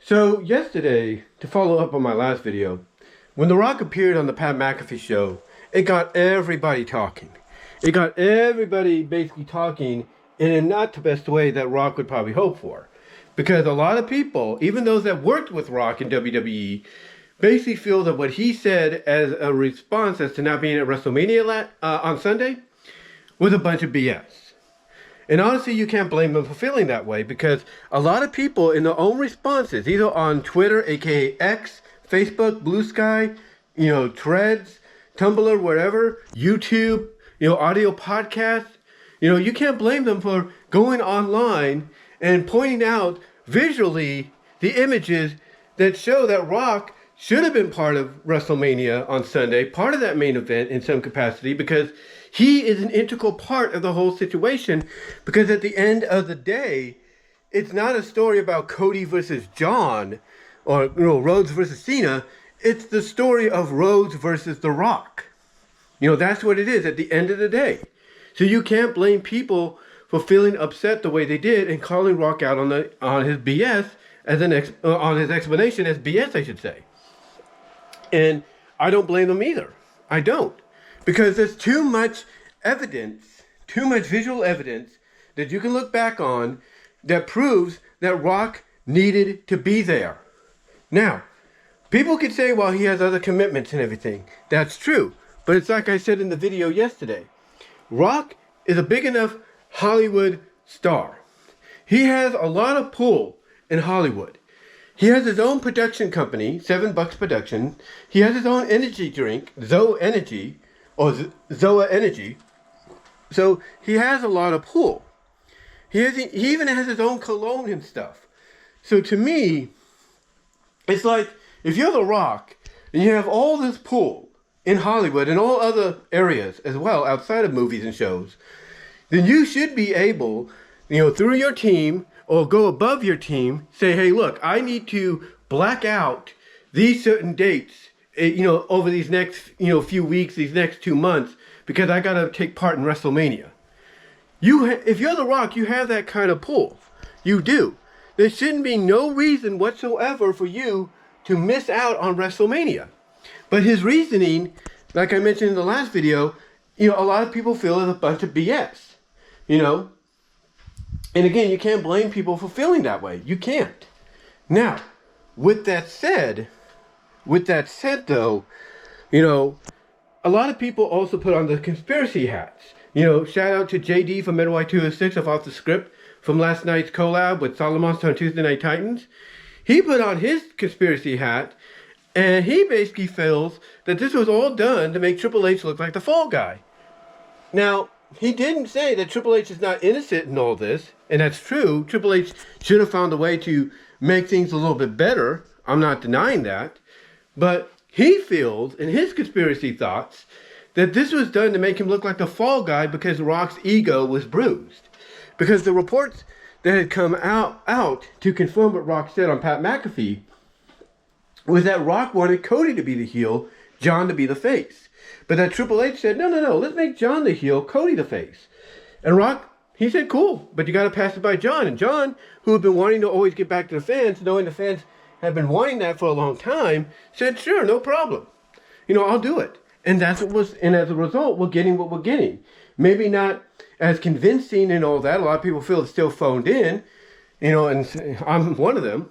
So yesterday, to follow up on my last video, when The Rock appeared on the Pat McAfee show, it got everybody talking. It got everybody basically talking in a not the best way that Rock would probably hope for. Because a lot of people, even those that worked with Rock in WWE, basically feel that what he said as a response as to not being at WrestleMania on Sunday was a bunch of BS. And honestly, you can't blame them for feeling that way, because a lot of people in their own responses, either on Twitter, aka X, Facebook, Blue Sky, Threads, Tumblr, whatever, YouTube, audio podcasts, you can't blame them for going online and pointing out visually the images that show that Rock should have been part of WrestleMania on Sunday, part of that main event in some capacity, because he is an integral part of the whole situation. Because at the end of the day, it's not a story about Cody versus John or Rhodes versus Cena. It's the story of Rhodes versus The Rock. That's what it is at the end of the day. So you can't blame people for feeling upset the way they did and calling Rock out on his BS on his explanation as BS, I should say. And I don't blame them either. I don't. Because there's too much evidence, too much visual evidence that you can look back on that proves that Rock needed to be there. Now, people could say, well, he has other commitments and everything. That's true. But it's like I said in the video yesterday. Rock is a big enough Hollywood star. He has a lot of pull in Hollywood. He has his own production company, $7 Production. He has his own energy drink, Zoa Energy. So he has a lot of pull. He even has his own cologne and stuff. So to me, it's like if you're The Rock and you have all this pull in Hollywood and all other areas as well outside of movies and shows, then you should be able, through your team or go above your team, say, hey, look, I need to black out these certain dates over these next, few weeks, these next 2 months, because I got to take part in WrestleMania. If you're The Rock, you have that kind of pull. You do. There shouldn't be no reason whatsoever for you to miss out on WrestleMania. But his reasoning, like I mentioned in the last video, a lot of people feel is a bunch of BS, And again, you can't blame people for feeling that way. You can't. Now, with that said though, a lot of people also put on the conspiracy hats. Shout out to JD from NY206 of Off the Script from last night's collab with Solomon's on Tuesday Night Titans. He put on his conspiracy hat, and he basically feels that this was all done to make Triple H look like the fall guy. Now, he didn't say that Triple H is not innocent in all this, and that's true. Triple H should have found a way to make things a little bit better. I'm not denying that. But he feels, in his conspiracy thoughts, that this was done to make him look like the fall guy because Rock's ego was bruised. Because the reports that had come out to confirm what Rock said on Pat McAfee was that Rock wanted Cody to be the heel, John to be the face. But that Triple H said, no, let's make John the heel, Cody the face. And Rock, he said, cool, but you got to pass it by John. And John, who had been wanting to always get back to the fans, knowing the fans had been wanting that for a long time, said, sure, no problem. I'll do it. And that's what was, and as a result, we're getting what we're getting. Maybe not as convincing and all that. A lot of people feel it's still phoned in, and I'm one of them.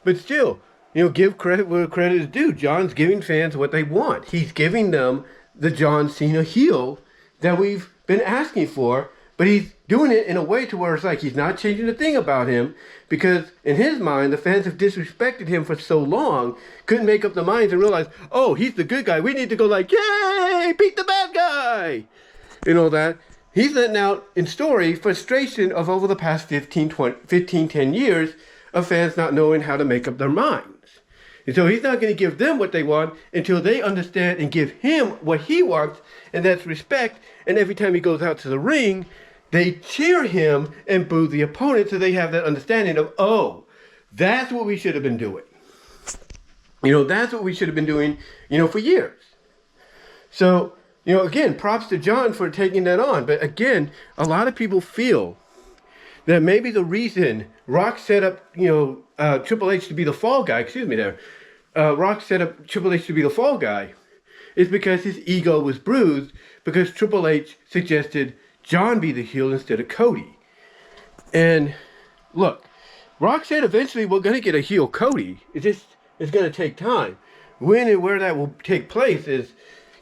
But still, give credit where credit is due. John's giving fans what they want. He's giving them the John Cena heel that we've been asking for, but he's doing it in a way to where it's like he's not changing a thing about him, because in his mind, the fans have disrespected him for so long, couldn't make up their minds and realize, oh, he's the good guy. We need to go like, yay, beat the bad guy. And all that. He's letting out in story frustration of over the past 10 years of fans not knowing how to make up their minds. And so he's not going to give them what they want until they understand and give him what he wants, and that's respect. And every time he goes out to the ring, they cheer him and boo the opponent, so they have that understanding of, oh, that's what we should have been doing. That's what we should have been doing, for years. So, again, props to John for taking that on. But again, a lot of people feel that maybe the reason Rock set up, Triple H to be the fall guy, Rock set up Triple H to be the fall guy is because his ego was bruised because Triple H suggested John be the heel instead of Cody. And look, Rock said eventually we're going to get a heel Cody. It's going to take time. When and where that will take place is,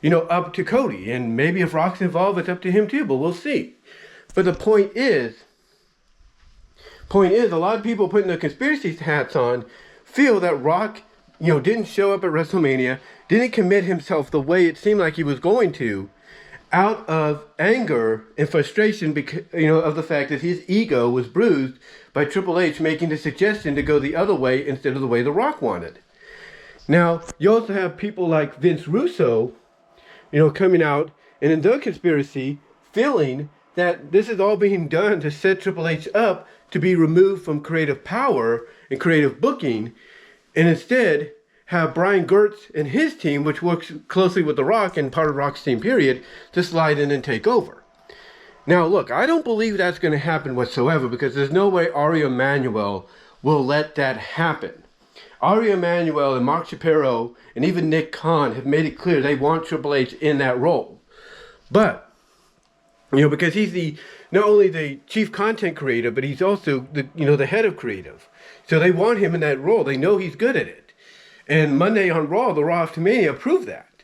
up to Cody. And maybe if Rock's involved, it's up to him too, but we'll see. But the point is, a lot of people putting their conspiracy hats on feel that Rock, didn't show up at WrestleMania, didn't commit himself the way it seemed like he was going to, out of anger and frustration because, of the fact that his ego was bruised by Triple H making the suggestion to go the other way instead of the way The Rock wanted. Now, you also have people like Vince Russo, coming out and in their conspiracy feeling that this is all being done to set Triple H up to be removed from creative power and creative booking, and instead have Brian Gertz and his team, which works closely with The Rock and part of Rock's team period, to slide in and take over. Now look, I don't believe that's going to happen whatsoever because there's no way Ari Emanuel will let that happen. Ari Emanuel and Mark Shapiro and even Nick Khan have made it clear they want Triple H in that role. But, because he's not only the chief content creator, but he's also the head of creative. So they want him in that role. They know he's good at it. And Monday on Raw, the Raw After Mania proved that.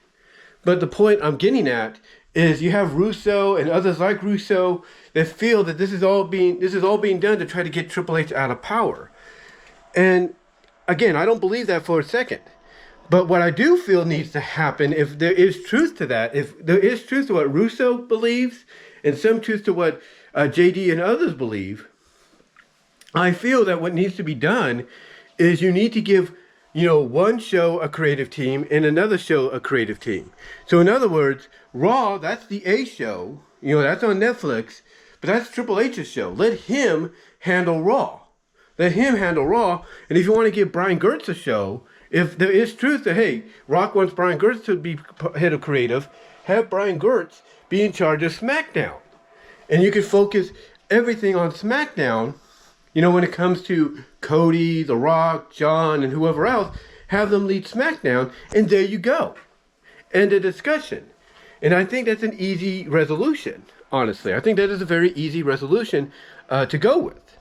But the point I'm getting at is you have Russo and others like Russo that feel that this is all being done to try to get Triple H out of power. And again, I don't believe that for a second. But what I do feel needs to happen, if there is truth to that, if there is truth to what Russo believes and some truth to what JD and others believe, I feel that what needs to be done is you need to give, one show a creative team and another show a creative team. So in other words, Raw, that's the A show, that's on Netflix, but that's Triple H's show. Let him handle Raw. Let him handle Raw. And if you want to give Brian Gertz a show, if there is truth that, hey, Rock wants Brian Gertz to be head of creative, have Brian Gertz be in charge of SmackDown. And you can focus everything on SmackDown, when it comes to Cody, The Rock, John, and whoever else, have them lead SmackDown, and there you go. End of discussion. And I think that's an easy resolution, honestly. I think that is a very easy resolution to go with.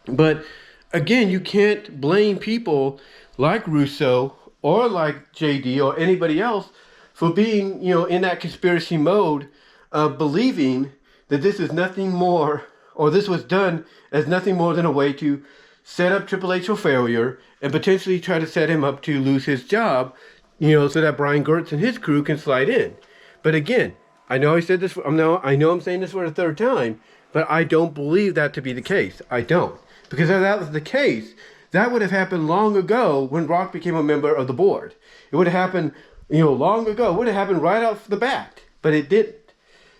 But again, you can't blame people like Russo or like JD or anybody else for being, in that conspiracy mode of believing that this is nothing more, or this was done as nothing more than a way to set up Triple H for failure and potentially try to set him up to lose his job, so that Brian Gertz and his crew can slide in. But again, I know I said this, I know I'm saying this for the third time, but I don't believe that to be the case. I don't. Because if that was the case, that would have happened long ago when Rock became a member of the board. It would have happened, long ago. It would have happened right off the bat. But it didn't.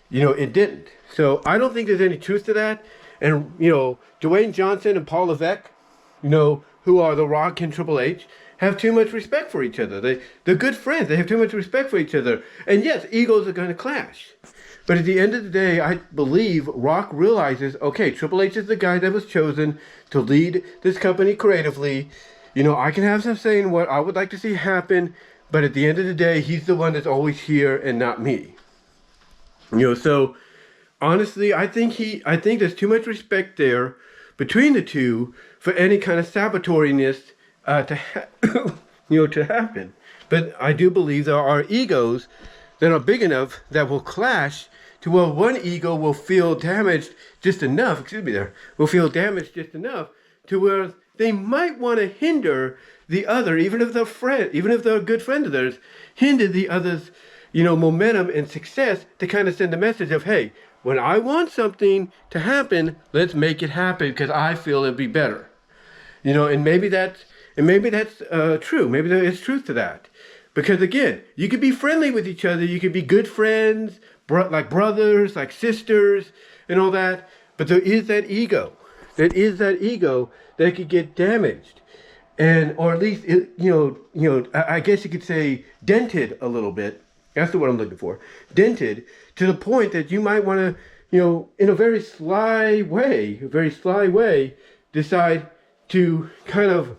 It didn't. So I don't think there's any truth to that. And, Dwayne Johnson and Paul Levesque, who are The Rock and Triple H, have too much respect for each other. They're good friends. They have too much respect for each other. And yes, egos are going to clash. But at the end of the day, I believe Rock realizes, okay, Triple H is the guy that was chosen to lead this company creatively. I can have some say in what I would like to see happen, but at the end of the day, he's the one that's always here and not me. So honestly, I think there's too much respect there between the two for any kind of saboteuriness to happen. But I do believe there are egos that are big enough that will clash to where one ego will feel damaged just enough, will feel damaged just enough to where they might want to hinder the other, even if they're a good friend of theirs, hinder the other's, momentum and success to kind of send a message of, hey, when I want something to happen, let's make it happen because I feel it'd be better. And maybe that's true. Maybe there is truth to that. Because again, you could be friendly with each other. You could be good friends, like brothers, like sisters, and all that. But there is that ego. There is that ego that could get damaged, or at least I guess you could say dented a little bit. That's the word I'm looking for. Dented to the point that you might want to, in a very sly way, decide to kind of,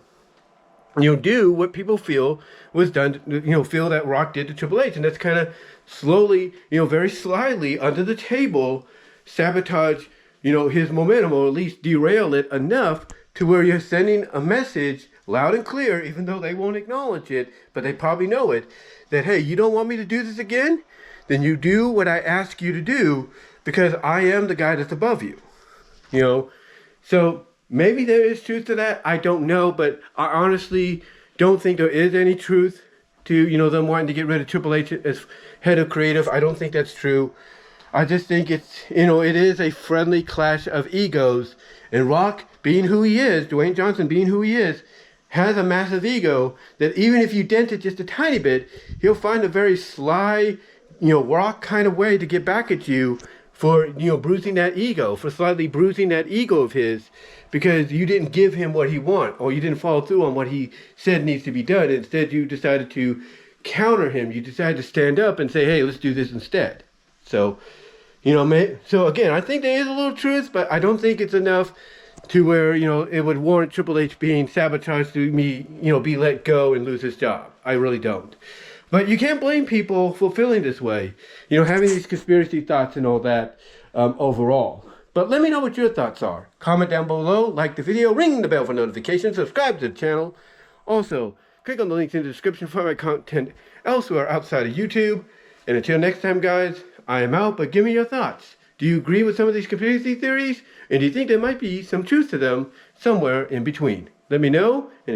do what people feel was done, feel that Rock did to Triple H. And that's kind of slowly, very slyly under the table, sabotage, his momentum, or at least derail it enough to where you're sending a message loud and clear, even though they won't acknowledge it, but they probably know it, that, hey, you don't want me to do this again? Then you do what I ask you to do, because I am the guy that's above you. So maybe there is truth to that. I don't know, but I honestly don't think there is any truth to, them wanting to get rid of Triple H as head of creative. I don't think that's true. I just think it's, it is a friendly clash of egos. And Rock, being who he is, Dwayne Johnson being who he is, has a massive ego that even if you dent it just a tiny bit, he'll find a very sly, Rock kind of way to get back at you for, bruising that ego, for slightly bruising that ego of his, because you didn't give him what he wanted, or you didn't follow through on what he said needs to be done. Instead, you decided to counter him. You decided to stand up and say, hey, let's do this instead. So, so again, I think there is a little truth, but I don't think it's enough to where, it would warrant Triple H being sabotaged to be let go and lose his job. I really don't. But you can't blame people for feeling this way, having these conspiracy thoughts and all that overall. But let me know what your thoughts are. Comment down below, like the video, ring the bell for notifications, subscribe to the channel. Also, click on the links in the description for my content elsewhere outside of YouTube. And until next time, guys, I am out, but give me your thoughts. Do you agree with some of these conspiracy theories? And do you think there might be some truth to them somewhere in between? Let me know. And until